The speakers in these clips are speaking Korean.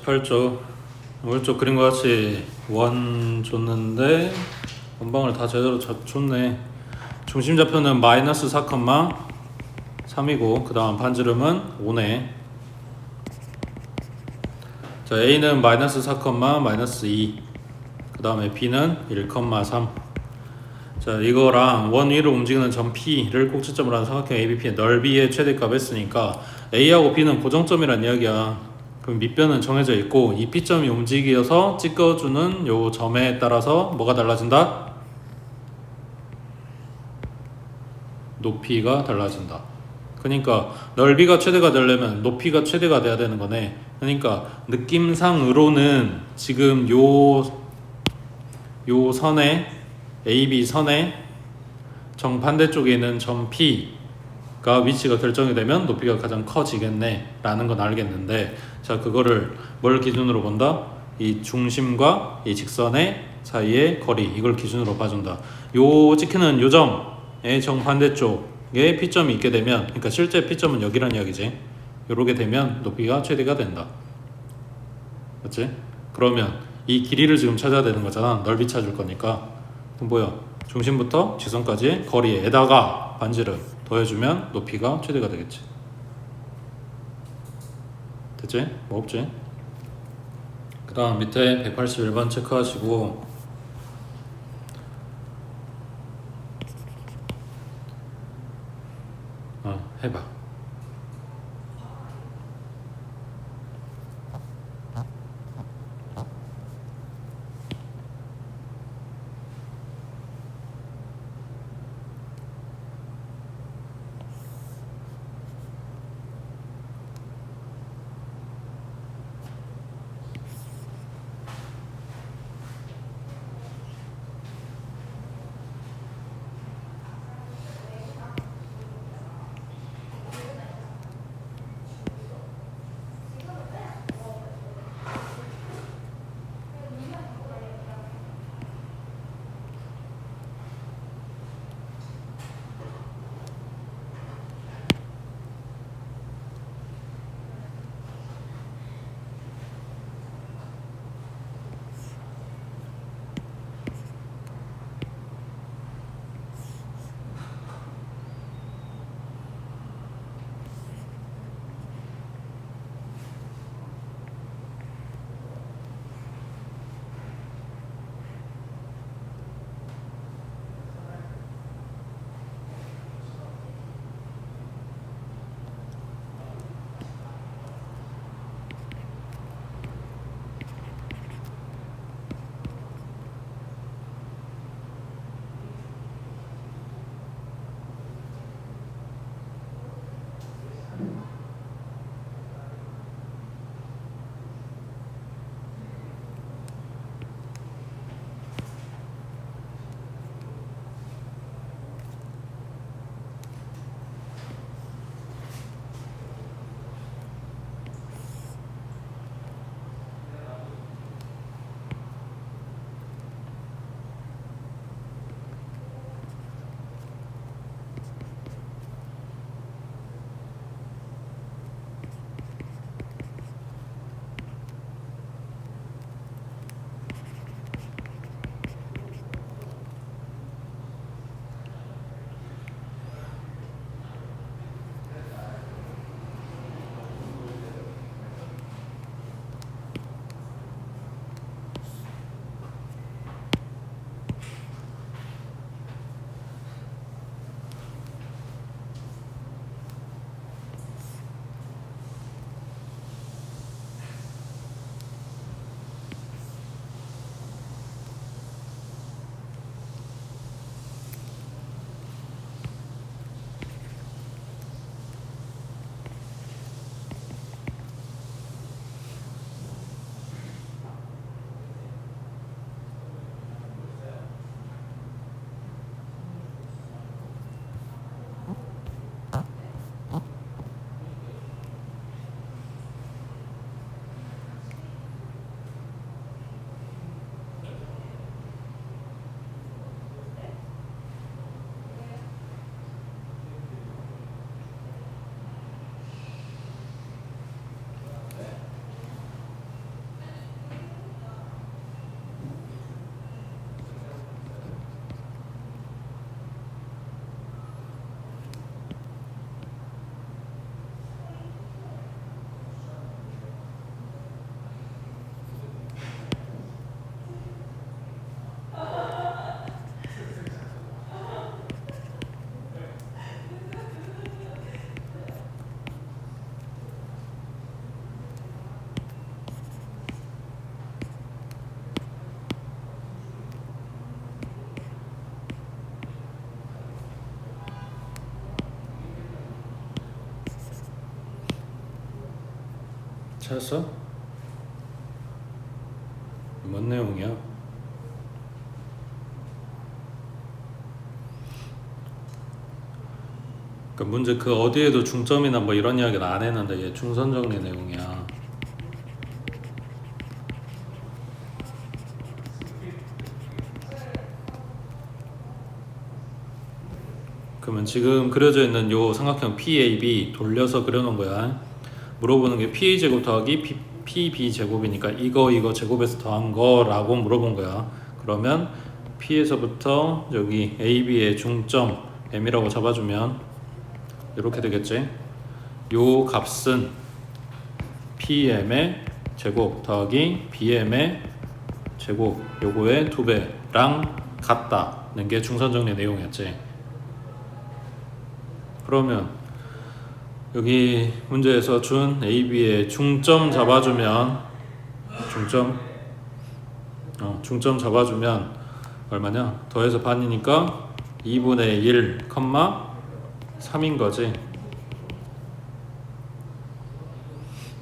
48쪽 오른쪽 그림과 같이 원 줬는데 원방을 다 제대로 줬네. 중심 좌표는 마이너스 4,3이고 그 다음 반지름은 5네. 자, A는 마이너스 4, 마이너스 2, 그 다음에 B는 1,3. 자, 이거랑 원 위로 움직이는 점 P를 꼭지점으로 한 삼각형 ABP의 넓이의 최대값 했으니까 A하고 B는 고정점이란 이야기야. 그럼 밑변은 정해져 있고 이 P점이 움직여서 찍어주는 요 점에 따라서 뭐가 달라진다? 높이가 달라진다. 그러니까 넓이가 최대가 되려면 높이가 최대가 돼야 되는 거네. 그러니까 느낌상으로는 지금 요 선에 AB 선의 정반대쪽에 있는 점 P가 위치가 결정이 되면 높이가 가장 커지겠네 라는 건 알겠는데, 자, 그거를 뭘 기준으로 본다? 이 중심과 이 직선의 사이의 거리, 이걸 기준으로 봐준다. 요 찍히는 요 점의 정반대쪽에 P점이 있게 되면, 그러니까 실제 P점은 여기란 이야기지. 요렇게 되면 높이가 최대가 된다. 맞지? 그러면 이 길이를 지금 찾아야 되는 거잖아. 넓이 찾을 거니까. 그럼 뭐야? 중심부터 직선까지 거리에다가 반지름 더해주면 높이가 최대가 되겠지. 됐지? 뭐 없지? 그 다음 밑에 181번 체크하시고 해봐. 찾았어? 뭔 내용이야? 그러니까 문제 그 어디에도 중점이나 뭐 이런 이야기는 안 했는데 얘 중선 정리 내용이야. 그러면 지금 그려져 있는 요 삼각형 PAB 돌려서 그려놓은 거야. 물어보는 게 PA 제곱 더하기 PB 제곱이니까 이거 제곱해서 더한 거라고 물어본 거야. 그러면 P에서부터 여기 AB의 중점 M이라고 잡아주면 이렇게 되겠지. 요 값은 PM의 제곱 더하기 BM의 제곱 요거의 2배랑 같다는 게 중선정리 내용이었지. 그러면 여기 문제에서 준 AB의 중점 잡아주면 중점 잡아주면 얼마냐? 더해서 반이니까 2분의 1, 3인 거지.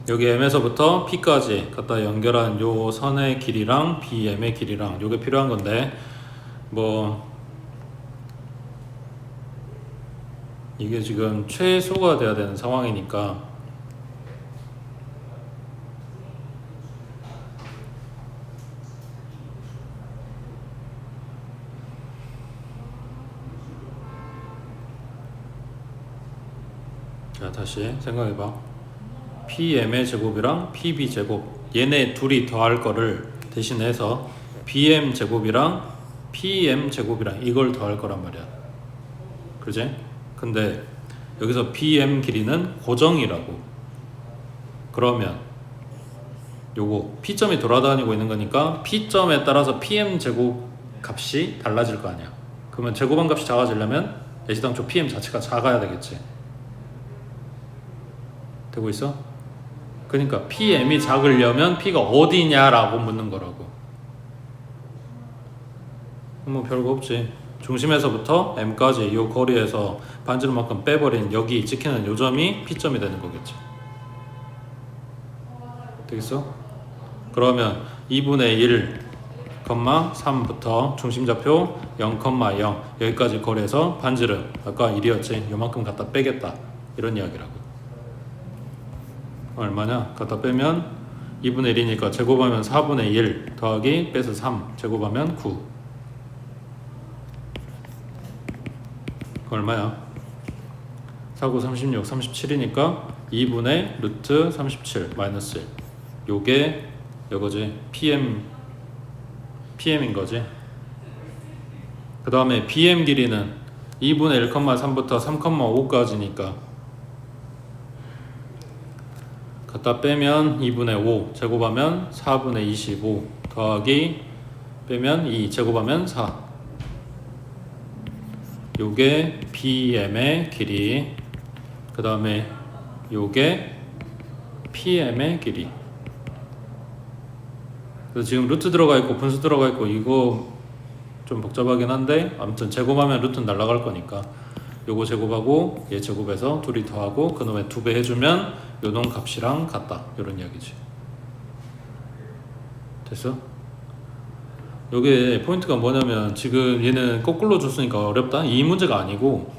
여기 M에서부터 P까지 갖다 연결한 요 선의 길이랑 BM의 길이랑 요게 필요한 건데 뭐 이게 지금 최소가 돼야 되는 상황이니까 자 다시 생각해봐. PM의 제곱이랑 PB 제곱 얘네 둘이 더할 거를 대신해서 BM 제곱이랑 PM 제곱이랑 이걸 더할 거란 말이야. 그지? 근데 여기서 BM 길이는 고정이라고. 그러면 요거 P점이 돌아다니고 있는 거니까 P점에 따라서 PM 제곱 값이 달라질 거 아니야. 그러면 제곱한 값이 작아지려면 애시당초 PM 자체가 작아야 되겠지. 되고 있어? 그러니까 PM이 작으려면 P가 어디냐라고 묻는 거라고. 뭐 별거 없지. 중심에서부터 M까지 이 거리에서 반지름만큼 빼버린 여기 찍히는 요 점이 P점이 되는 거겠지. 되겠어? 그러면 2분의 1, 3부터 중심좌표 0,0 여기까지 거리에서 반지름 아까 1이었지. 요만큼 갖다 빼겠다. 이런 이야기라고. 얼마냐? 갖다 빼면 2분의 1이니까 제곱하면 4분의 1 더하기 빼서 3 제곱하면 9. 얼마야? 4, 9, 36, 37이니까 2분의 루트 37 마이너스 1. 요게 요거지. PM인 거지. 그 다음에 BM 길이는 2분의 1,3부터 3,5까지니까 갖다 빼면 2분의 5 제곱하면 4분의 25 더하기 빼면 2 제곱하면 4. 요게 BM의 길이, 그 다음에 요게 PM의 길이. 그래서 지금 루트 들어가 있고 분수 들어가 있고 이거 좀 복잡하긴 한데 아무튼 제곱하면 루트는 날아갈 거니까 요거 제곱하고 얘 제곱해서 둘이 더하고 그놈의 2배 해주면 요놈 값이랑 같다. 요런 이야기지. 됐어? 요게 포인트가 뭐냐면 지금 얘는 거꾸로 줬으니까 어렵다? 이 문제가 아니고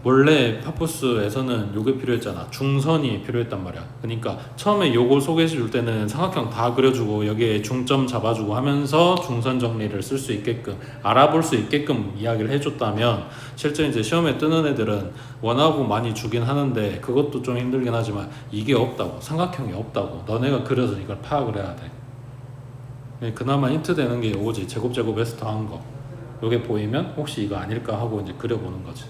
원래 파푸스에서는 요게 필요했잖아. 중선이 필요했단 말이야. 그러니까 처음에 요걸 소개해 줄 때는 삼각형 다 그려주고 여기에 중점 잡아주고 하면서 중선 정리를 쓸 수 있게끔 알아볼 수 있게끔 이야기를 해줬다면 실제 이제 시험에 뜨는 애들은 원하고 많이 주긴 하는데 그것도 좀 힘들긴 하지만 이게 없다고, 삼각형이 없다고 너네가 그려서 이걸 파악을 해야 돼. 그나마 힌트 되는 게 요거지. 제곱해서 더한 거. 요게 보이면 혹시 이거 아닐까 하고 이제 그려보는 거지.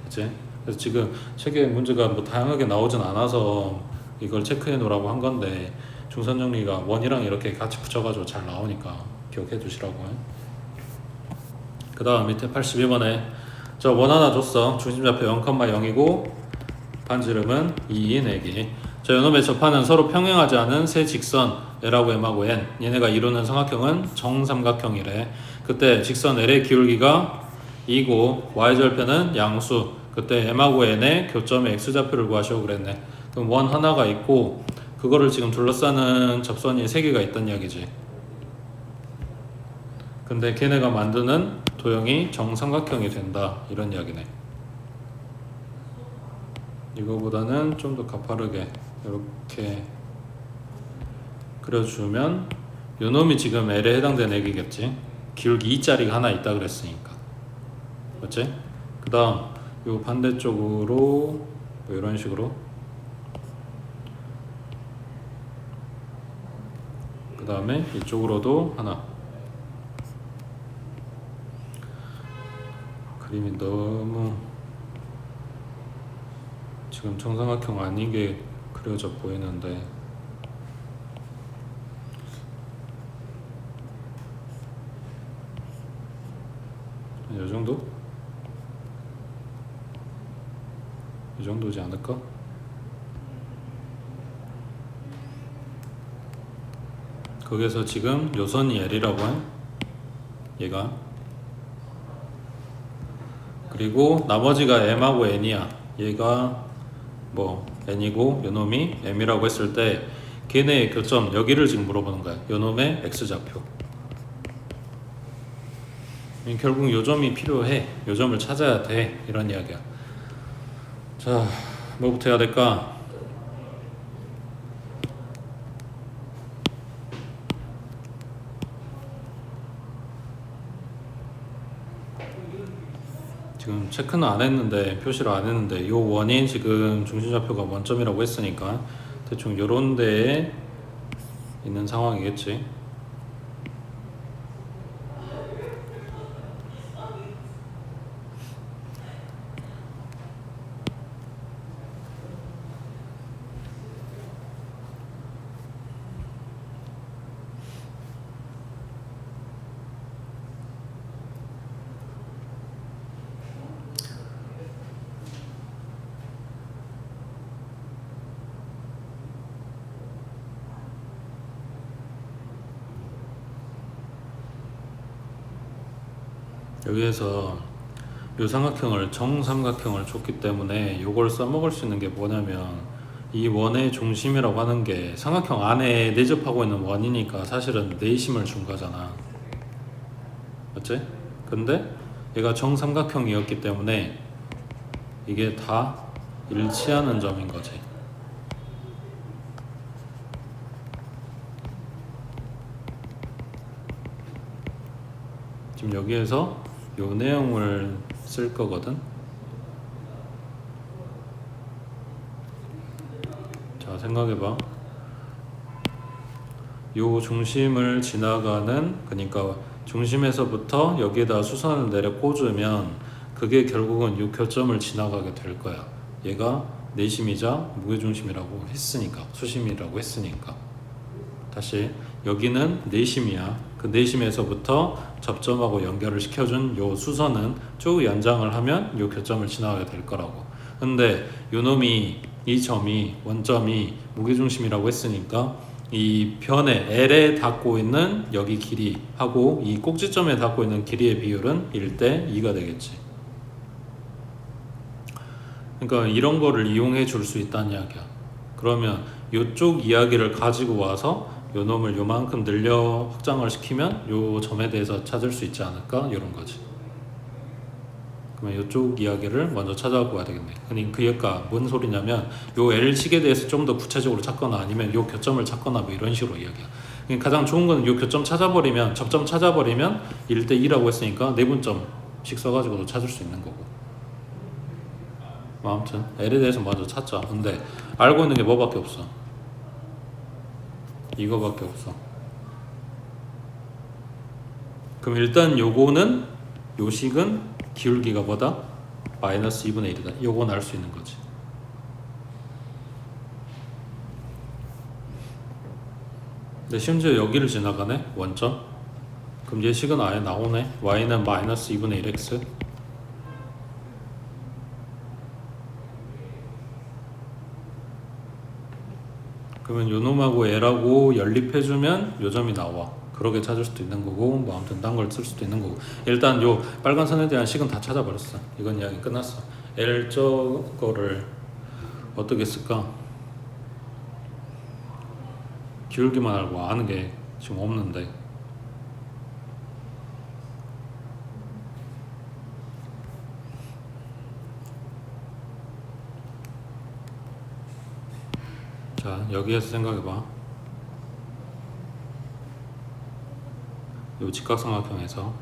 됐지? 그래서 지금 책에 문제가 뭐 다양하게 나오진 않아서 이걸 체크해 놓으라고 한 건데 중선 정리가 원이랑 이렇게 같이 붙여가지고 잘 나오니까 기억해 두시라고. 그 다음 밑에 82번에 저 원 하나 줬어. 중심좌표 0,0이고 반지름은 2인 애기. 저 요놈의 접하는 서로 평행하지 않은 세 직선 L하고 M하고 N 얘네가 이루는 삼각형은 정삼각형이래. 그때 직선 L의 기울기가 2고 Y절편은 양수. 그때 M하고 N의 교점의 X좌표를 구하시오 그랬네. 그럼 원 하나가 있고 그거를 지금 둘러싸는 접선이 3개가 있단 이야기지. 근데 걔네가 만드는 도형이 정삼각형이 된다 이런 이야기네. 이거보다는 좀 더 가파르게 이렇게 그려주면 요 놈이 지금 L에 해당되는 애기겠지. 기울기 2짜리가 하나 있다 그랬으니까. 맞지? 그 다음 요 반대쪽으로 뭐 이런 식으로, 그 다음에 이쪽으로도 하나. 그림이 너무 지금 정삼각형 아닌 게 그려져 보이는데 이 정도? 이 정도지 않을까? 거기서 지금 요선이 L이라고 한 얘가, 그리고 나머지가 M하고 N이야. 얘가 뭐 N이고 요놈이 M이라고 했을 때 걔네의 교점 여기를 지금 물어보는 거야. 요놈의 X좌표. 결국 요점이 필요해. 요점을 찾아야 돼. 이런 이야기야. 자, 뭐부터 해야 될까? 지금 체크는 안 했는데, 표시를 안 했는데 요 원이 지금 중심좌표가 원점이라고 했으니까 대충 요런 데에 있는 상황이겠지. 여기에서 요 삼각형을 정삼각형을 줬기 때문에 요걸 써먹을 수 있는 게 뭐냐면, 이 원의 중심이라고 하는 게 삼각형 안에 내접하고 있는 원이니까 사실은 내심을 준 거잖아. 맞지? 근데 얘가 정삼각형이었기 때문에 이게 다 일치하는 점인 거지. 지금 여기에서 요 내용을 쓸 거거든. 자, 생각해봐. 요 중심을 지나가는, 그러니까 중심에서부터 여기에다 수선을 내려 꽂으면 그게 결국은 요 교점을 지나가게 될 거야. 얘가 내심이자 무게중심이라고 했으니까, 수심이라고 했으니까. 다시, 여기는 내심이야. 그 내심에서부터 접점하고 연결을 시켜준 요 수선은 쭉 연장을 하면 요 교점을 지나가게 될 거라고. 근데 요 놈이, 이 점이, 원점이 무게중심이라고 했으니까 이 변에 L에 닿고 있는 여기 길이하고 이 꼭지점에 닿고 있는 길이의 비율은 1대 2가 되겠지. 그러니까 이런 거를 이용해 줄 수 있다는 이야기야. 그러면 이쪽 이야기를 가지고 와서 요 놈을 요만큼 늘려 확장을 시키면 요 점에 대해서 찾을 수 있지 않을까? 이런 거지. 그러면 이쪽 이야기를 먼저 찾아보아야 되겠네. 그러니까 그 얘가 뭔 소리냐면 요 L식에 대해서 좀 더 구체적으로 찾거나 아니면 요 교점을 찾거나 뭐 이런 식으로 이야기야. 그러니까 가장 좋은 거는 요 교점 찾아버리면, 접점 찾아버리면 1대 2라고 했으니까 내분점씩 써가지고도 찾을 수 있는 거고. 아무튼 L에 대해서 먼저 찾자. 근데 알고 있는 게 뭐밖에 없어? 이거밖에 없어. 그럼 일단 요거는, 요 식은 기울기가 뭐다? 마이너스 2분의 1이다. 요건 알 수 있는 거지. 근데 심지어 여기를 지나가네? 원점? 그럼 얘 식은 아예 나오네? y는 마이너스 2분의 1x. 그러면 요 놈하고 L하고 연립해주면 요 점이 나와. 그렇게 찾을 수도 있는 거고, 뭐 아무튼 딴 걸 쓸 수도 있는 거고. 일단 요 빨간 선에 대한 식은 다 찾아버렸어. 이건 이야기 끝났어. L 저거를 어떻게 쓸까? 기울기만 알고 아는 게 지금 없는데. 자, 여기에서 생각해봐. 요 직각삼각형에서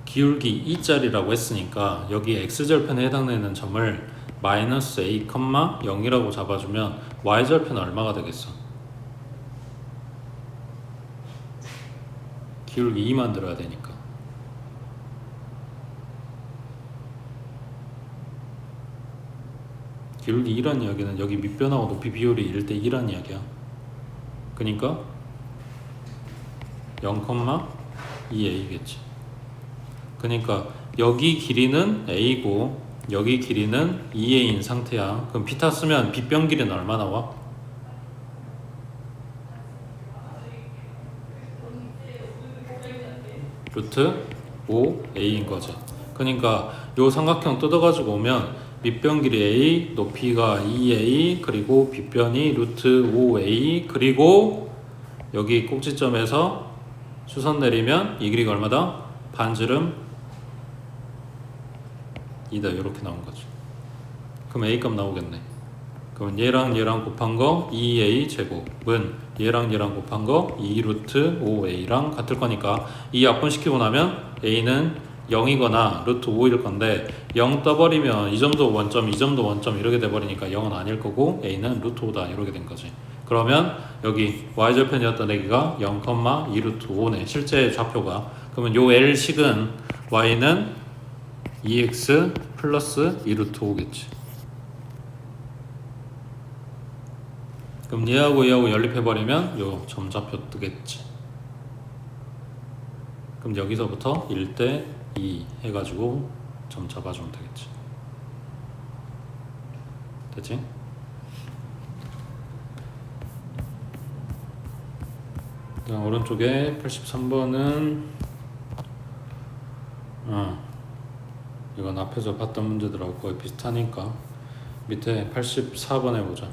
기울기 2짜리라고 했으니까 여기 x절편에 해당되는 점을 마이너스 a, 0이라고 잡아주면 y절편은 얼마가 되겠어? 기울기 2 만들어야 되니까. 기울기 2란 이야기는 여기 밑변하고 높이 비율이 1대 2란 이야기야. 그러니까 0,2a겠지. 그러니까 여기 길이는 a고 여기 길이는 2a인 상태야. 그럼 비타 쓰면 빗변 길이는 얼마 나와? 루트 5a인 거지. 그러니까 요 삼각형 뜯어가지고 오면 밑변 길이 a, 높이가 2a, 그리고 빗변이 루트 5a, 그리고 여기 꼭지점에서 수선 내리면 이 길이가 얼마다? 반지름 2다. 이렇게 나온 거지. 그럼 a 값 나오겠네. 그러면 얘랑 곱한 거 2a 제곱은 얘랑 곱한 거 2 루트 5a랑 같을 거니까 이 약분시키고 나면 a는 0이거나 루트 5일 건데 0 떠버리면 이 점도 원점, 이 점도 원점 이렇게 돼버리니까 0은 아닐 거고 a는 루트 5다 이렇게 된 거지. 그러면 여기 y절편이었던 애기가 0,2 루트 5네. 실제 좌표가. 그러면 요 L식은 y는 2x 플러스 2 루트 5겠지. 그럼 얘하고 연립해버리면 요 점좌표 뜨겠지. 그럼 여기서부터 1대 2 해가지고 점 잡아주면 되겠지. 됐지? 그다음 오른쪽에 83번은 이건 앞에서 봤던 문제들하고 거의 비슷하니까 밑에 84번 해보자.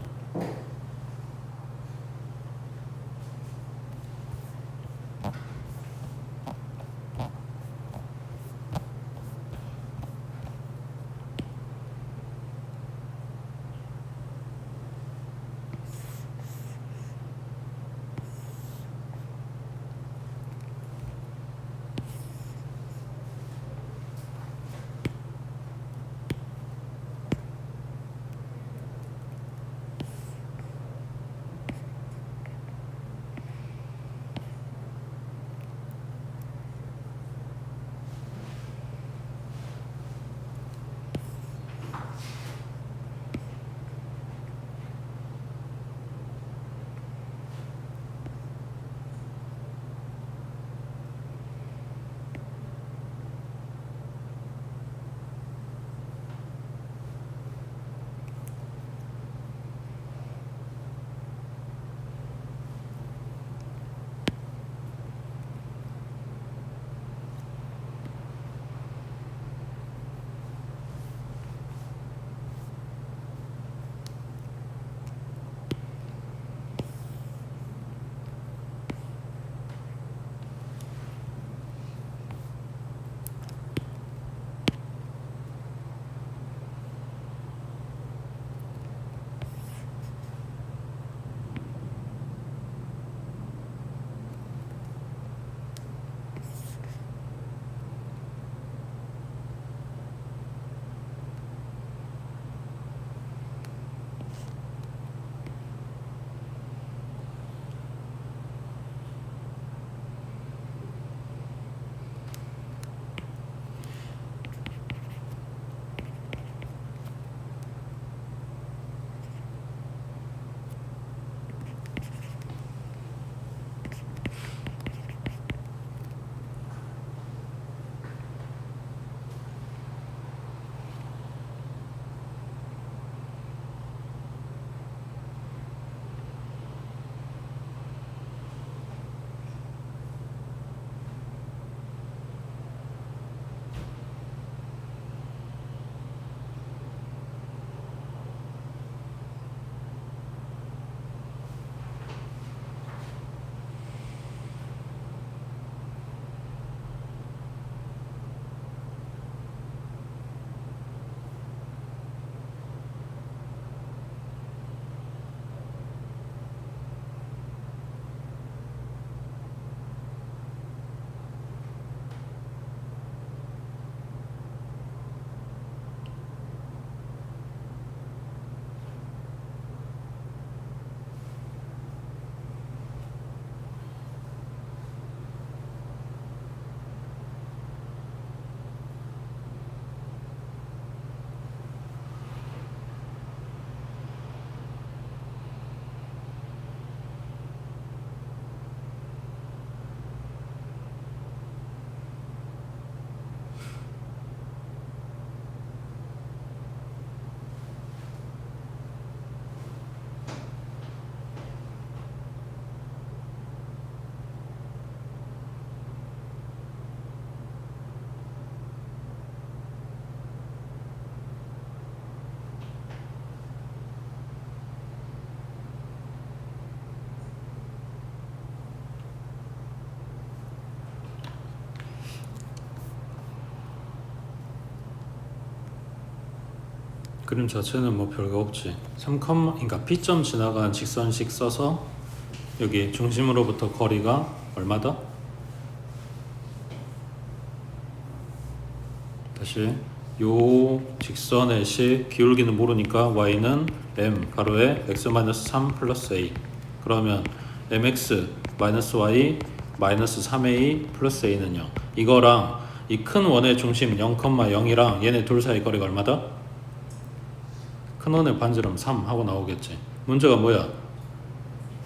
그림 자체는 뭐 별거 없지. 3, 그러니까 P점 지나가는 직선식 써서 여기 중심으로부터 거리가 얼마다? 다시 요 직선의 식 기울기는 모르니까 y는 m 가로에 x-3 플러스 a. 그러면 mx 마이너스 y 마이너스 3a 플러스 a는 0. 이거랑 이 큰 원의 중심 0,0이랑 얘네 둘 사이 거리가 얼마다? 큰 원의 반지름 3 하고 나오겠지. 문제가 뭐야?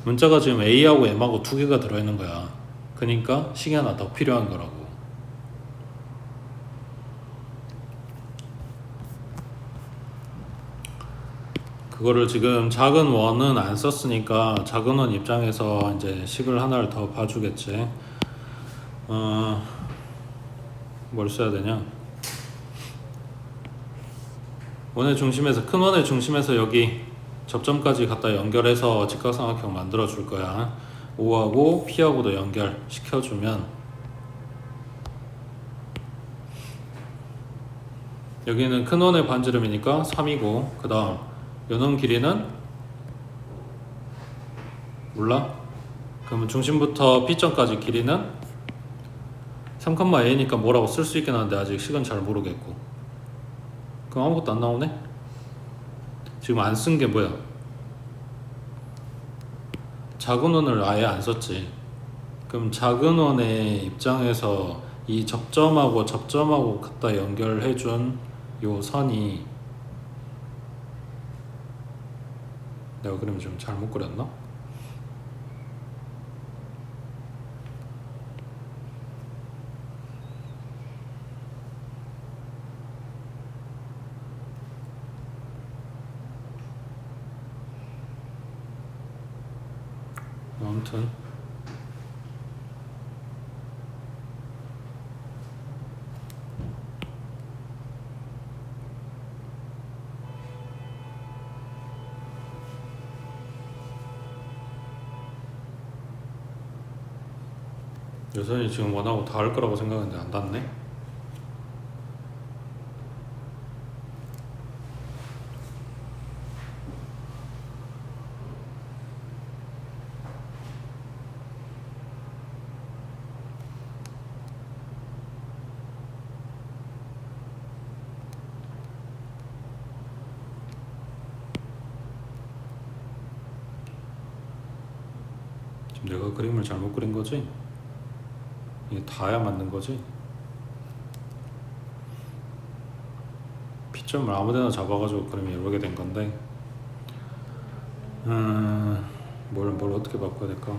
문자가 지금 a하고 m하고 두 개가 들어있는 거야. 그러니까 식이 하나 더 필요한 거라고. 그거를 지금 작은 원은 안 썼으니까 작은 원 입장에서 이제 식을 하나를 더 봐주겠지. 뭘 써야 되냐? 원의 중심에서 큰 원의 중심에서 여기 접점까지 갖다 연결해서 직각삼각형 만들어 줄 거야. O하고 P하고도 연결 시켜주면 여기는 큰 원의 반지름이니까 3이고 그 다음 요놈 길이는 몰라? 그러면 중심부터 P점까지 길이는 3,a니까 뭐라고 쓸 수 있긴 한데 아직 식은 잘 모르겠고. 그럼 아무것도 안 나오네? 지금 안 쓴 게 뭐야? 작은 원을 아예 안 썼지. 그럼 작은 원의 입장에서 이 접점하고 접점하고 갖다 연결해준 요 선이 내가 그림을 좀 잘못 그렸나? 아무튼 여선이 지금 원하고 닿을 거라고 생각했는데 안 닿네? 지금 내가 그림을 잘못 그린 거지? 이게 다야 맞는 거지? P점을 아무데나 잡아가지고 그림이 이렇게 된 건데 뭘 어떻게 바꿔야 될까?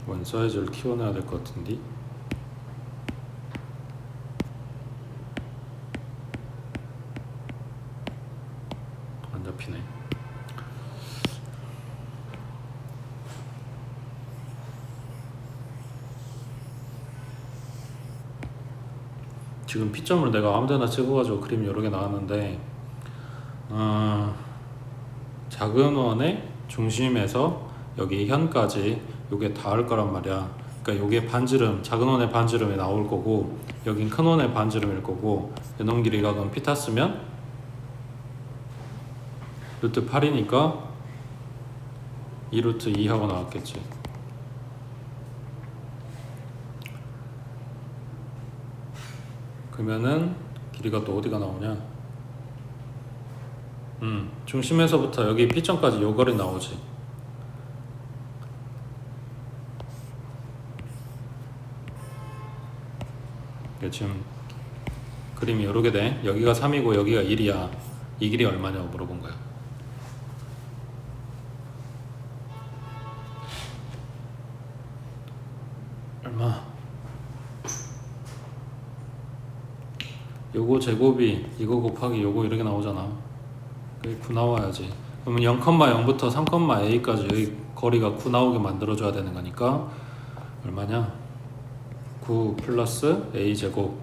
원 사이즈를 키워내야 될 것 같은데 안 잡히네. 지금 P점을 내가 아무데나 찍어가지고 그림이 여러 개 나왔는데 작은 원의 중심에서 여기 현까지 요게 닿을 거란 말이야. 그러니까 요게 반지름, 작은 원의 반지름이 나올 거고 여긴 큰 원의 반지름일 거고 요놈 길이가 그럼 P 탔으면 루트 8이니까 2루트 2 하고 나왔겠지. 그러면은 길이가 또 어디가 나오냐? 중심에서부터 여기 P점까지 요 거리 나오지. 지금 그림이 이렇게 돼. 여기가 3이고 여기가 1이야. 이 길이 얼마냐고 물어본 거야. 얼마? 요거 제곱이 이거 곱하기 요거 이렇게 나오잖아. 그게 9 나와야지. 그러면 0,0부터 3,a까지 여기 거리가 9 나오게 만들어줘야 되는 거니까 얼마냐? 9 플러스 a 제곱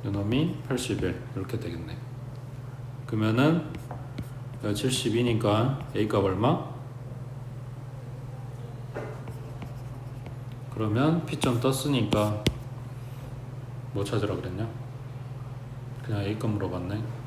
요놈이 81 이렇게 되겠네. 그러면은 여기 72니까 A값 얼마? 그러면 P점 떴으니까 뭐 찾으라 그랬냐? 그냥 A값 물어봤네.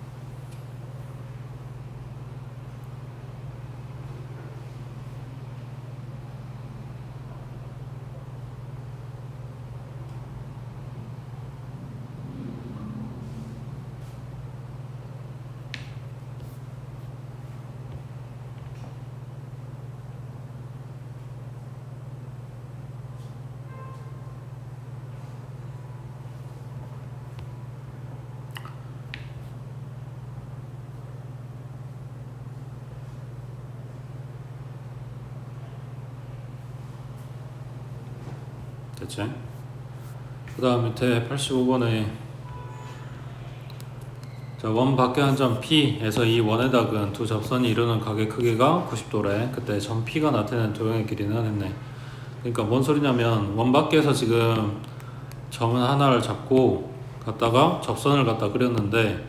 됐지? 그 다음 밑에 85번에 자, 원 밖에 한 점 P에서 이 원의 닭은 두 접선이 이루는 각의 크기가 90도래. 그때 점 P가 나타내는 도형의 길이는 했네. 그러니까 뭔 소리냐면 원 밖에서 지금 점은 하나를 잡고 갖다가 접선을 갖다 그렸는데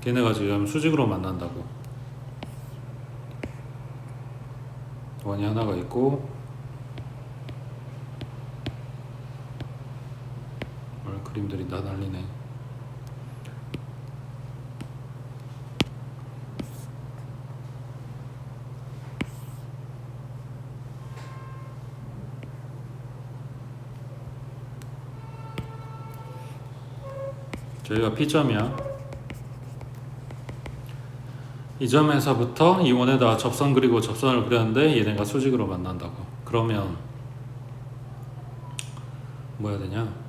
걔네가 지금 수직으로 만난다고. 원이 하나가 있고 그림들이 다 날리네. 저희가 P점이야. 이 점에서부터 이 원에다 접선 그리고 접선을 그렸는데 얘네가 수직으로 만난다고. 그러면 뭐 해야 되냐?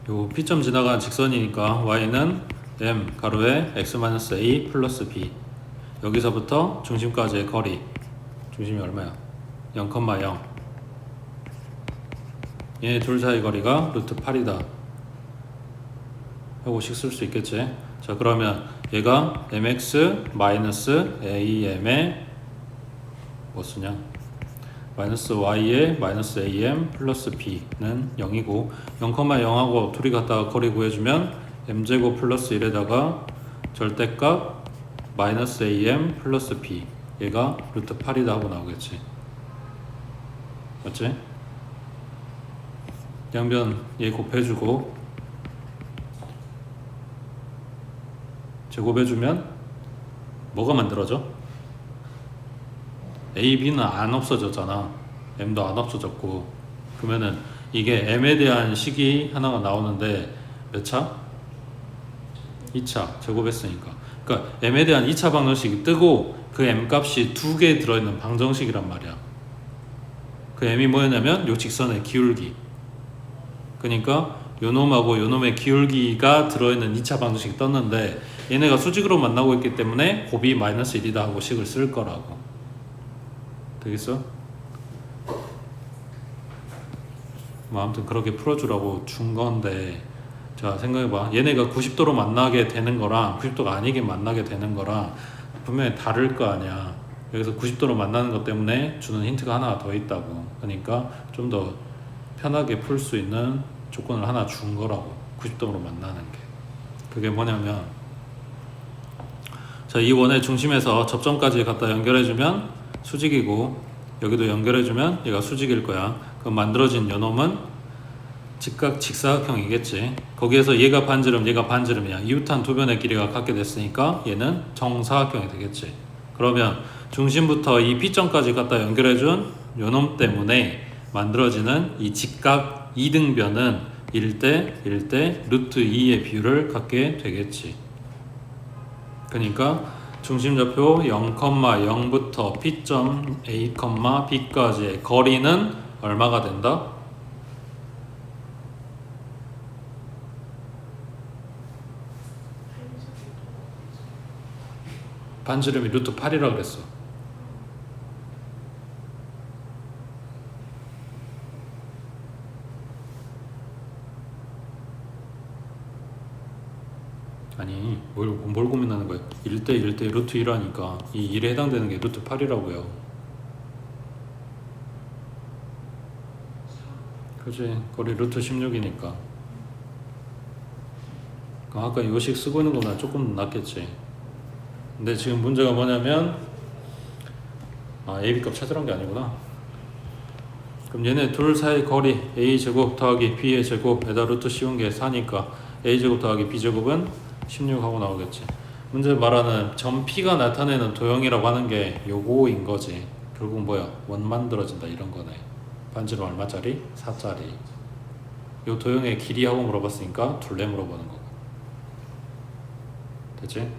요 P점 지나간 직선이니까 y는 m 가로에 x-a 플러스 b. 여기서부터 중심까지의 거리. 중심이 얼마야? 0,0. 얘네 둘 사이 거리가 루트 8이다. 하고씩 쓸 수 있겠지. 자, 그러면 얘가 mx 마이너스 am의 뭐 쓰냐? 마이너스 y의 마이너스 am 플러스 b는 0이고 0,0하고 둘이 갖다가 거리 구해주면 m제곱 플러스 1에다가 절대값 마이너스 am 플러스 b 얘가 루트 8이다 하고 나오겠지. 맞지? 양변 얘 곱해주고 제곱해주면 뭐가 만들어져? A, B는 안 없어졌잖아. M도 안 없어졌고. 그러면은 이게 M에 대한 식이 하나가 나오는데 몇 차? 2차 제곱했으니까. 그러니까 M에 대한 2차 방정식이 뜨고 그 M 값이 2개 들어있는 방정식이란 말이야. 그 M이 뭐였냐면 요 직선의 기울기. 그러니까 요 놈하고 요 놈의 기울기가 들어있는 2차 방정식이 떴는데 얘네가 수직으로 만나고 있기 때문에 곱이 마이너스 1이다 하고 식을 쓸 거라고. 되겠어? 뭐 아무튼 그렇게 풀어주라고 준 건데 자 생각해봐. 얘네가 90도로 만나게 되는 거랑 90도가 아니게 만나게 되는 거랑 분명히 다를 거 아니야. 여기서 90도로 만나는 것 때문에 주는 힌트가 하나 더 있다고. 그러니까 좀 더 편하게 풀 수 있는 조건을 하나 준 거라고. 90도로 만나는 게. 그게 뭐냐면 자, 이 원의 중심에서 접점까지 갖다 연결해주면 수직이고 여기도 연결해주면 얘가 수직일 거야. 그럼 만들어진 요놈은 직각 직사각형이겠지. 거기에서 얘가 반지름 얘가 반지름이야. 이웃한 두 변의 길이가 같게 됐으니까 얘는 정사각형이 되겠지. 그러면 중심부터 이 P점까지 갖다 연결해준 요놈 때문에 만들어지는 이 직각 이등변은 1대 1대 루트 2의 비율을 갖게 되겠지. 그러니까 중심좌표 0,0부터 P점 A, B까지의 거리는 얼마가 된다? 반지름이 루트 8이라 그랬어. 아니 뭘 고민하는 거야. 1대 1대 루트 1하니까 이 1에 해당되는 게 루트 8이라고요. 그치? 거리 루트 16이니까 아까 요식 쓰고 있는 거보다 조금 낫겠지. 근데 지금 문제가 뭐냐면 AB값 찾으란 게 아니구나. 그럼 얘네 둘 사이 거리 A제곱 더하기 B의 제곱에다 루트 씌운 게 4니까 A제곱 더하기 B제곱은 16하고 나오겠지. 문제 말하는 점 P가 나타내는 도형이라고 하는 게 요거인 거지. 결국 뭐야? 원 만들어진다 이런 거네. 반지름 얼마짜리? 4짜리. 요 도형의 길이하고 물어봤으니까 둘레 물어보는 거고. 됐지?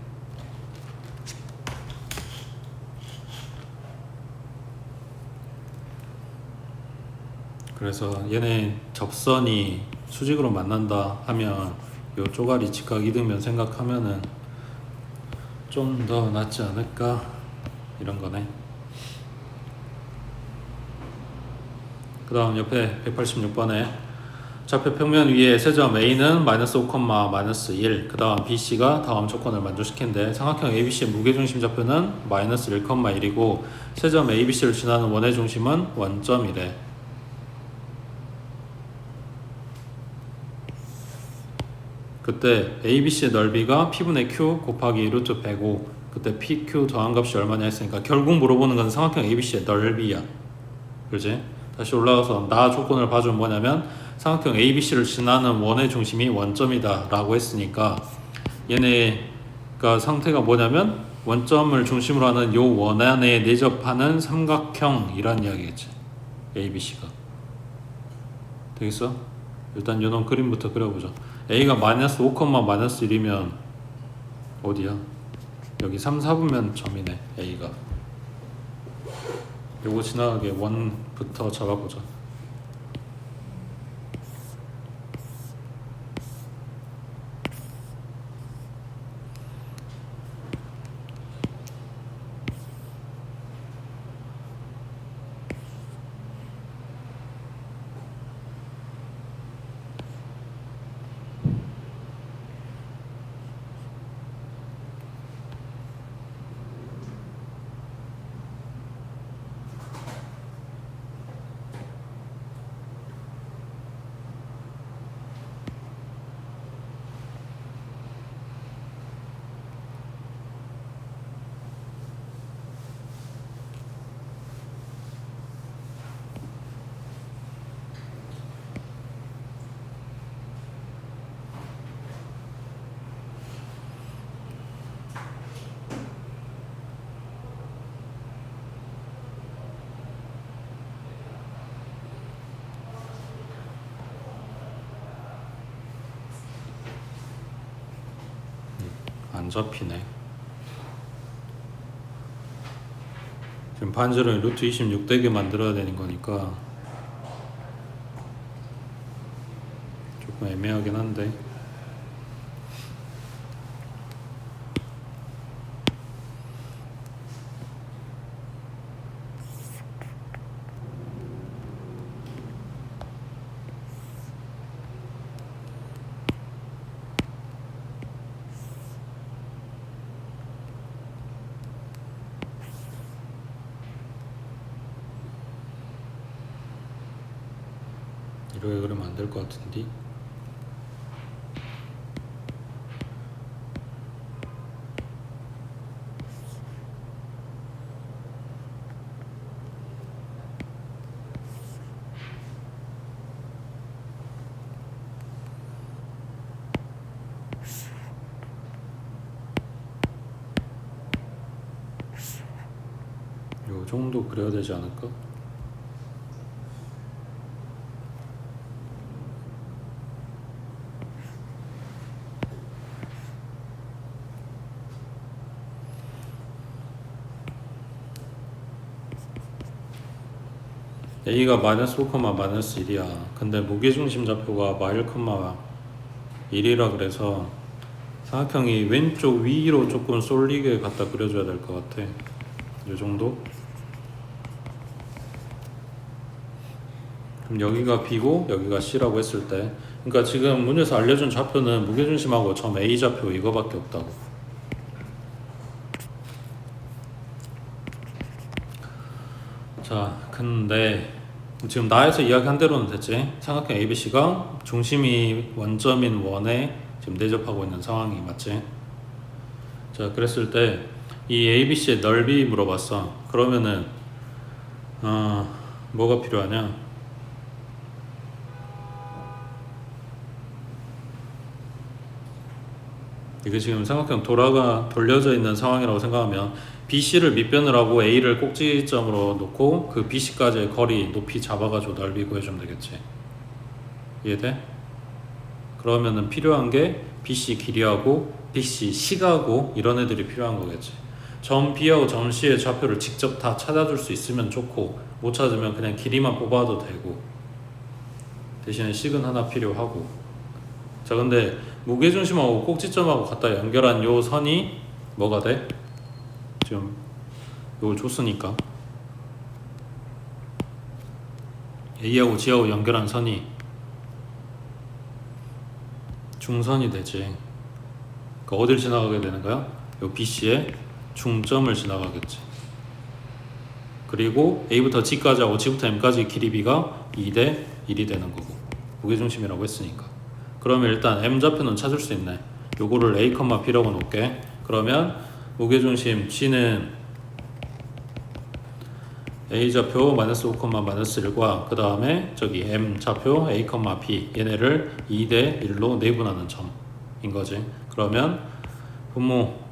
그래서 얘네 접선이 수직으로 만난다 하면 요 쪼가리 직각 이등변 생각하면은 좀 더 낫지 않을까 이런 거네. 그 다음 옆에 186번에 좌표 평면 위에 세점 A는 마이너스 5, 마이너스 1, 그 다음 BC가 다음 조건을 만족시킨대. 삼각형 ABC의 무게중심 좌표는 마이너스 1, 1이고 세점 ABC를 지나는 원의 중심은 원점이래. 그때 ABC의 넓이가 P분의 Q 곱하기 루트 105, 그때 PQ 더한 값이 얼마냐 했으니까 결국 물어보는 건 삼각형 ABC의 넓이야. 그렇지? 다시 올라가서 나 조건을 봐주면 뭐냐면 삼각형 ABC를 지나는 원의 중심이 원점이다 라고 했으니까 얘네가 상태가 뭐냐면 원점을 중심으로 하는 요 원 안에 내접하는 삼각형이란 이야기겠지. ABC가 되겠어? 일단 요놈 그림부터 그려보자. A가 마이너스 5, 마이너스 1이면 어디야? 여기 3, 4분면 점이네. A가 요거 지나가게 원부터 잡아보자. 안 잡히네. 지금 반지름이 루트 26 되게 만들어야 되는 거니까 조금 애매하긴 한데 이렇게 그러면 안 될 것 같은데. 요 정도 그려야 되지 않을까? A가 마이너스 5, 마이너스 1이야. 근데 무게중심 좌표가 마 1, 1이라 그래서 삼각형이 왼쪽 위로 조금 쏠리게 갖다 그려줘야 될 것 같아. 이 정도? 그럼 여기가 B고 여기가 C라고 했을 때, 그러니까 지금 문제에서 알려준 좌표는 무게중심하고 점 A 좌표 이거밖에 없다고. 자, 근데 지금 나에서 이야기한 대로는 됐지. 삼각형 ABC가 중심이 원점인 원에 지금 내접하고 있는 상황이 맞지. 자, 그랬을 때 이 ABC의 넓이 물어봤어. 그러면은 뭐가 필요하냐? 이게 지금 삼각형 돌려져 있는 상황이라고 생각하면 BC를 밑변을 하고 A를 꼭지점으로 놓고 그 BC까지의 거리 높이 잡아가지고 넓이 구해주면 되겠지. 이해돼? 그러면은 필요한 게 BC 길이하고 BC 시가고 이런 애들이 필요한 거겠지. 점 B하고 점 C의 좌표를 직접 다 찾아줄 수 있으면 좋고, 못 찾으면 그냥 길이만 뽑아도 되고, 대신에 식은 하나 필요하고. 자, 근데 무게중심하고 꼭지점하고 갖다 연결한 요 선이 뭐가 돼? 지금 이걸 줬으니까 A하고 G하고 연결한 선이 중선이 되지. 그러니까 어딜 지나가게 되는 거야? 요 BC의 중점을 지나가겠지. 그리고 A부터 G까지 하고 G부터 M까지 길이 B가 2대 1이 되는 거고, 무게중심이라고 했으니까. 그러면 일단 M좌표는 찾을 수 있네. 요거를 A, B라고 놓을게. 그러면 무게중심 G는 A좌표 마이너스 5, 마이너스 1과 그 다음에 저기 M좌표 A, B 얘네를 2대 1로 내분하는 점인 거지. 그러면 분모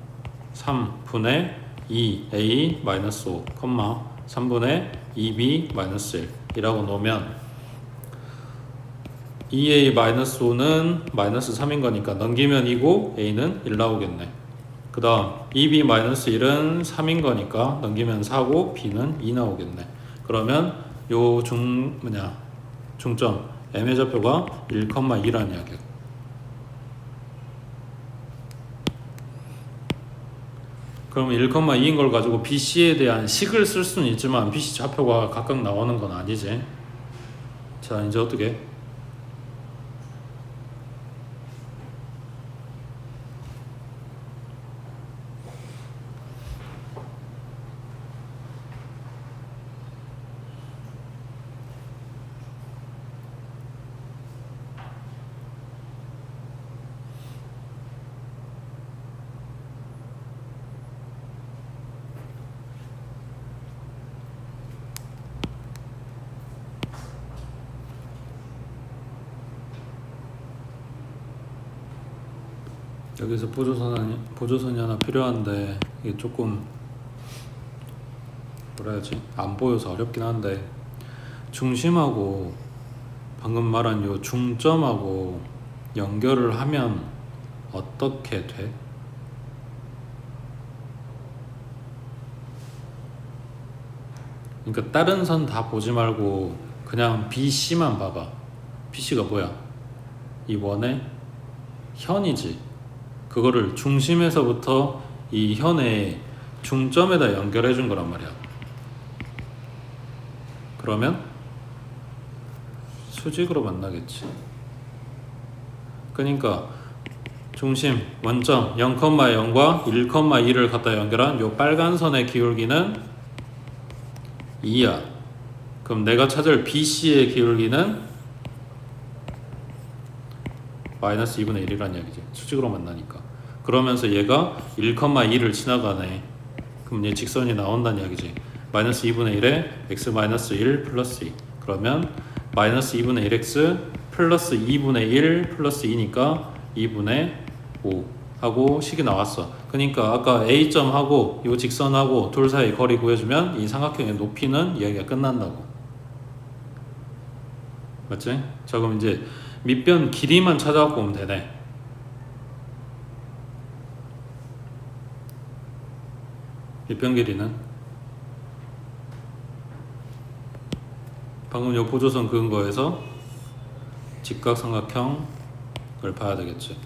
3분의 2A 마이너스 5, 3분의 2B 마이너스 1이라고 놓으면 2A 마이너스 5는 마이너스 3인 거니까 넘기면 2고 A는 1 나오겠네. 그 다음 2B 마이너스 1은 3인 거니까 넘기면 4고 B는 2 나오겠네. 그러면 요 중점 M의 좌표가 1,2라는 이야기야. 그러면 1,2인 걸 가지고 BC에 대한 식을 쓸 수는 있지만 BC 좌표가 각각 나오는 건 아니지. 자, 이제 어떻게? 여기서 보조선이 하나 필요한데 이게 조금 뭐라 해야지? 안 보여서 어렵긴 한데, 중심하고 방금 말한 요 중점하고 연결을 하면 어떻게 돼? 그러니까 다른 선 다 보지 말고 그냥 BC만 봐봐. BC가 뭐야? 이 원의 현이지. 그거를 중심에서부터 이 현의 중점에다 연결해 준 거란 말이야. 그러면 수직으로 만나겠지. 그러니까 중심 원점 0,0과 1,2를 갖다 연결한 요 빨간 선의 기울기는 2야. 그럼 내가 찾을 BC의 기울기는 마이너스 2분의 1이라는 이야기지. 수직으로 만나니까. 그러면서 얘가 1,2를 지나가네. 그럼 얘 직선이 나온다는 이야기지. 마이너스 2분의 1에 x 마이너스 1 플러스 2. 그러면 마이너스 2분의 1x 플러스 2분의 1 플러스 2니까 2분의 5 하고 식이 나왔어. 그러니까 아까 A점하고 이 직선하고 둘 사이 거리 구해주면 이 삼각형의 높이는 이야기가 끝난다고. 맞지? 자, 그럼 이제 밑변 길이만 찾아갖고 오면 되네. 밑변 길이는 방금 요 보조선 그은 거에서 직각삼각형을 봐야 되겠지.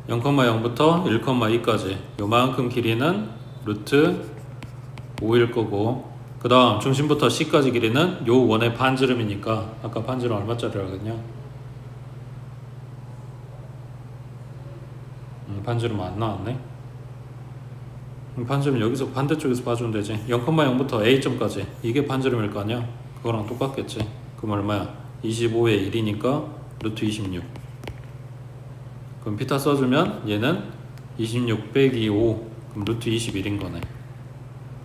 (0,0부터 1,2까지) 요만큼 길이는 루트 5일 거고, 그 다음 중심부터 C까지 길이는 요 원의 반지름이니까 아까 반지름 얼마짜리라고 했냐? 반지름 안 나왔네? 반지름 여기서 반대쪽에서 봐주면 되지. 0,0부터 A점까지 이게 반지름일 거 아니야? 그거랑 똑같겠지. 그럼 얼마야? 25의 1이니까 루트 26. 그럼 피타 써주면 얘는 26 빼기 5, 그럼 루트 21인 거네.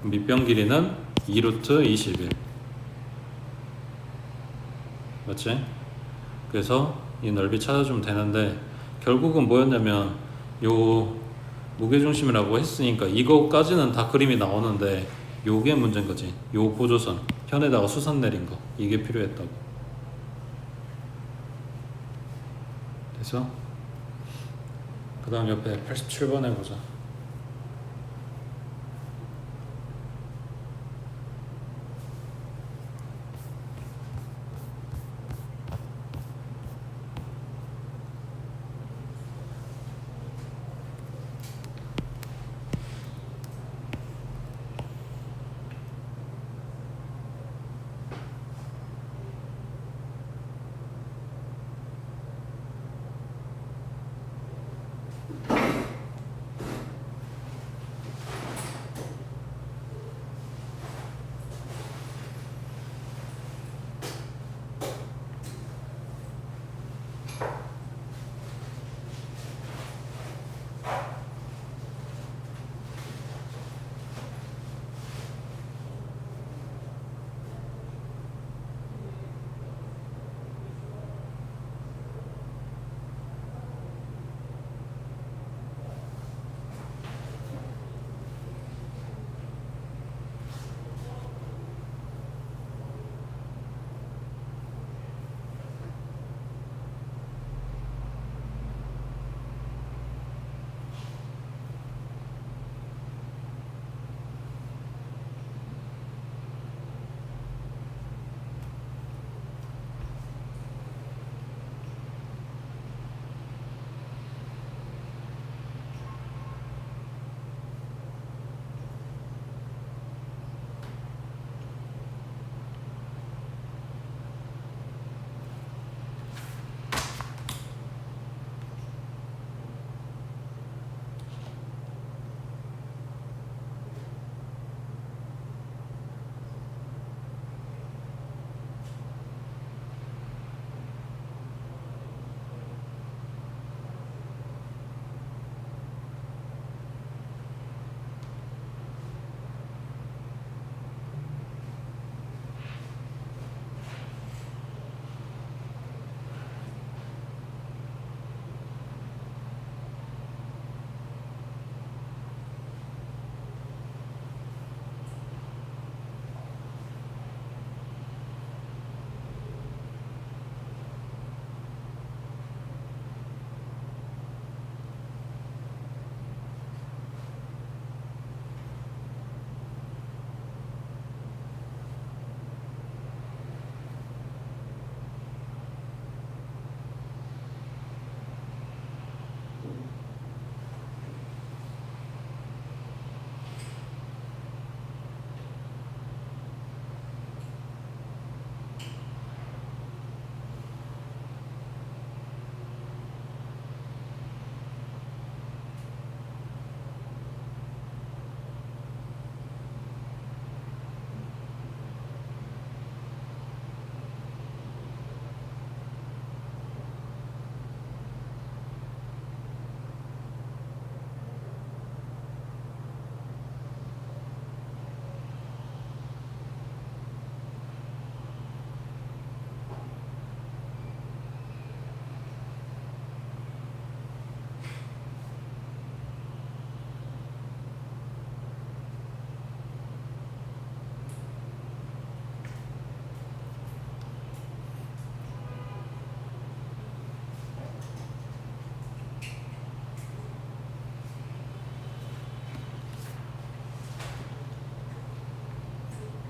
밑변 길이는 2 루트 21. 맞지? 그래서 이 넓이 찾아주면 되는데, 결국은 뭐였냐면 요 무게중심이라고 했으니까 이거까지는 다 그림이 나오는데 요게 문제인 거지. 요 보조선 현에다가 수선 내린 거, 이게 필요했다고. 그래서 그 다음 옆에 87번 해보자.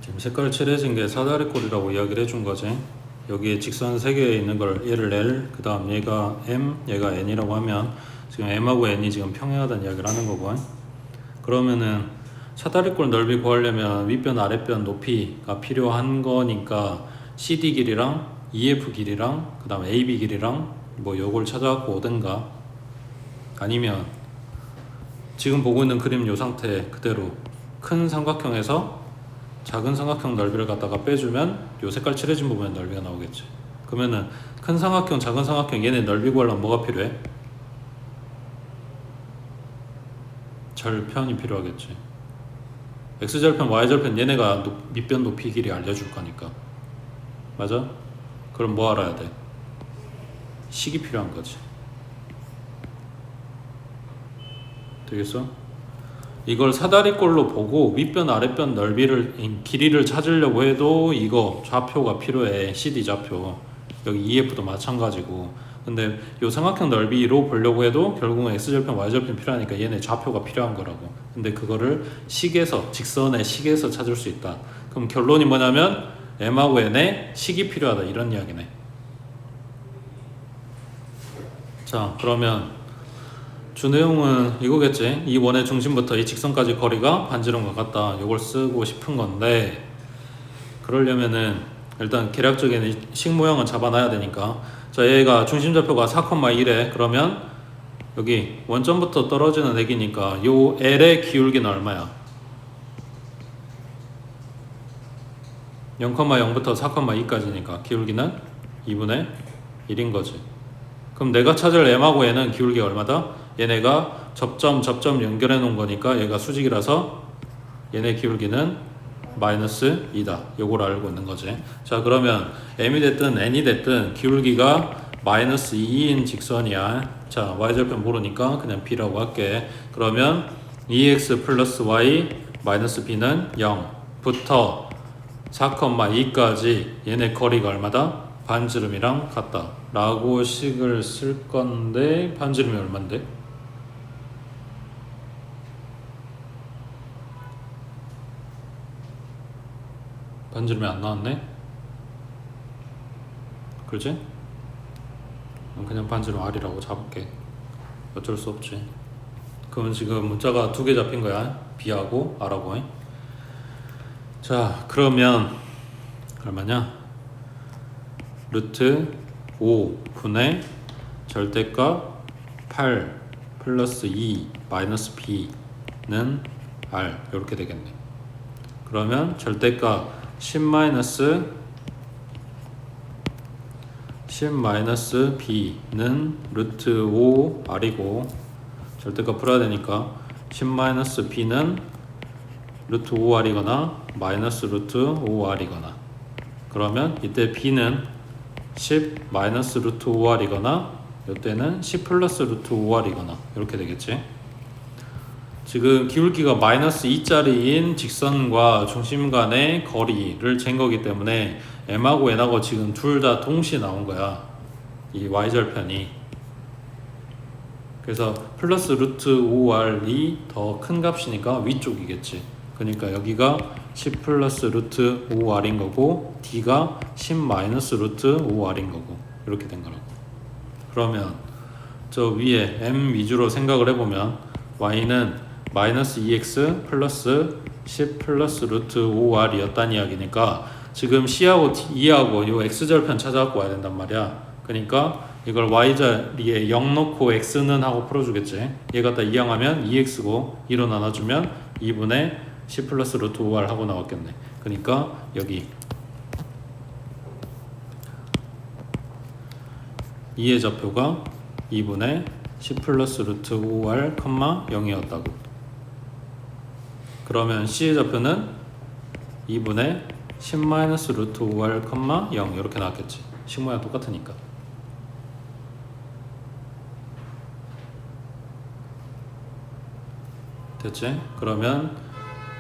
지금 색깔 칠해진 게 사다리꼴이라고 이야기를 해준 거지. 여기에 직선 3개 있는 걸 얘를 L, 그 다음 얘가 M, 얘가 N이라고 하면 지금 M하고 N이 지금 평행하다는 이야기를 하는 거고, 그러면은 사다리꼴 넓이 구하려면 윗변 아랫변 높이가 필요한 거니까 CD 길이랑 EF 길이랑 그 다음 AB 길이랑 뭐 요걸 찾아갖고 오든가, 아니면 지금 보고 있는 그림 요 상태 그대로 큰 삼각형에서 작은 삼각형 넓이를 갖다가 빼주면 요 색깔 칠해진 부분의 넓이가 나오겠지. 그러면은 큰 삼각형, 작은 삼각형 얘네 넓이 구하려면 뭐가 필요해? 절편이 필요하겠지. x절편, y절편 얘네가 밑변 높이 길이 알려줄 거니까. 맞아? 그럼 뭐 알아야 돼? 식이 필요한 거지. 되겠어? 이걸 사다리꼴로 보고 윗변 아랫변 길이를 찾으려고 해도 이거 좌표가 필요해. CD 좌표. 여기 EF도 마찬가지고. 근데 요 삼각형 넓이로 보려고 해도 결국은 x절편, y절편 필요하니까 얘네 좌표가 필요한 거라고. 근데 그거를 식에서, 직선의 식에서 찾을 수 있다. 그럼 결론이 뭐냐면 m하고 n의 식이 필요하다, 이런 이야기네. 자, 그러면 주 내용은 이거겠지. 이 원의 중심부터 이 직선까지 거리가 반지름과 같다. 이걸 쓰고 싶은 건데, 그러려면은 일단 계략적인 식 모양은 잡아놔야 되니까. 자, 얘가 중심 좌표가 4,1에 그러면 여기 원점부터 떨어지는 액이니까 요 L의 기울기는 얼마야? 0,0부터 4,2까지니까 기울기는 2분의 1인 거지. 그럼 내가 찾을 m하고 n은 기울기가 얼마다? 얘네가 접점 연결해 놓은 거니까 얘가 수직이라서 얘네 기울기는 마이너스 2다. 요걸 알고 있는 거지. 자, 그러면 m이 됐든 n이 됐든 기울기가 마이너스 2인 직선이야. 자, y절편 모르니까 그냥 b라고 할게. 그러면 2x 플러스 y 마이너스 b는 0부터 4,2까지 얘네 거리가 얼마다? 반지름이랑 같다 라고 식을 쓸 건데, 반지름이 얼만데? 반지름이 안 나왔네? 그렇지? 그냥 반지름 R이라고 잡을게. 어쩔 수 없지. 그럼 지금 문자가 두 개 잡힌 거야. B하고 R하고. 자, 그러면 얼마냐? 루트 5분의 절대값 8 플러스 2 마이너스 B는 R 이렇게 되겠네. 그러면 절대값 10 마이너스 B는 루트 5 R이고, 절대값 풀어야 되니까 10 마이너스 B는 루트 5 R이거나 마이너스 루트 5 R이거나, 그러면 이때 B는 10 마이너스 루트 5 R이거나 이때는 10 플러스 루트 5 R이거나 이렇게 되겠지. 지금 기울기가 마이너스 2짜리인 직선과 중심 간의 거리를 잰 거기 때문에 m하고 n하고 지금 둘 다 동시에 나온 거야, 이 y절편이. 그래서 플러스 루트 5r이 더 큰 값이니까 위쪽이겠지. 그러니까 여기가 10 플러스 루트 5r인 거고 d가 10 마이너스 루트 5r인 거고 이렇게 된 거라고. 그러면 저 위에 m 위주로 생각을 해보면 y는 마이너스 2x 플러스 10 플러스 루트 5r 이었단 이야기니까 지금 c하고 d하고 요 x절편 찾아갖고 와야 된단 말이야. 그러니까 이걸 y자리에 0 놓고 x는 하고 풀어주겠지. 얘 갖다 이항하면 2x고 2로 나눠주면 2분의 10 플러스 루트 5r 하고 나왔겠네. 그러니까 여기 2의 좌표가 2분의 10 플러스 루트 5r, 0이었다고. 그러면 C의 좌표는 2분의 10 마이너스 루트 5r, 0 이렇게 나왔겠지. 식 모양 똑같으니까. 됐지? 그러면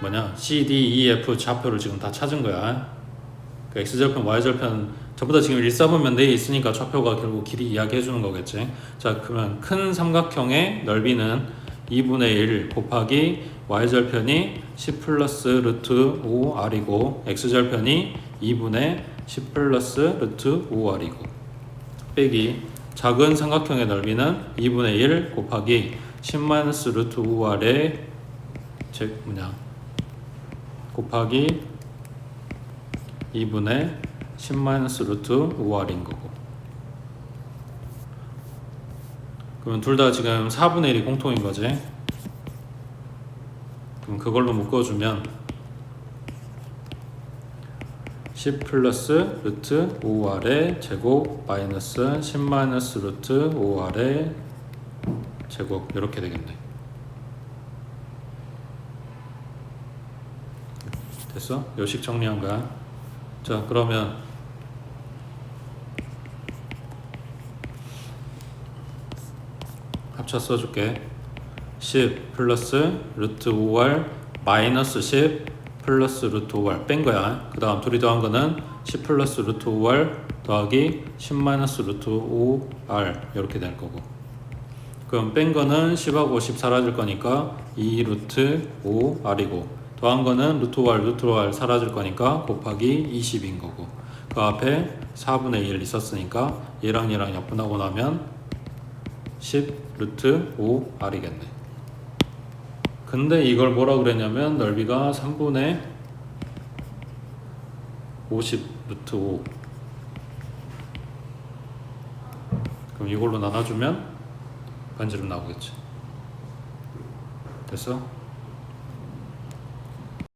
뭐냐, C, D, E, F 좌표를 지금 다 찾은 거야. 그 X절편, Y절편 전부 다 지금 1사분면 내에 있으니까 좌표가 결국 길이 이야기해 주는 거겠지. 자, 그러면 큰 삼각형의 넓이는 2분의 1 곱하기 Y절편이 10 플러스 루트 5R이고 X절편이 2분의 10 플러스 루트 5R이고 빼기 작은 삼각형의 넓이는 2분의 1 곱하기 10 마이너스 루트 5R의 곱하기 2분의 10 마이너스 루트 5R인 거고. 그러면 둘 다 지금 4분의 1이 공통인 거지. 그럼 그걸로 묶어주면 10 플러스 루트 5r의 제곱 마이너스 10 마이너스 루트 5r의 제곱 이렇게 되겠네. 됐어? 요식 정리한 거야. 자, 그러면 합쳐 써줄게. 10 플러스 루트 5r 마이너스 10 플러스 루트 5r 뺀 거야. 그 다음 둘이 더한 거는 10 플러스 루트 5r 더하기 10 마이너스 루트 5r 이렇게 될 거고, 그럼 뺀 거는 10하고 10 사라질 거니까 2 루트 5r이고, 더한 거는 루트 5r 사라질 거니까 곱하기 20인 거고, 그 앞에 4분의 1 있었으니까 얘랑 약분하고 나면 10 루트 5r이겠네. 근데 이걸 뭐라 그랬냐면 넓이가 3분의 50 루트 5. 그럼 이걸로 나눠주면 반지름 나오겠지. 됐어?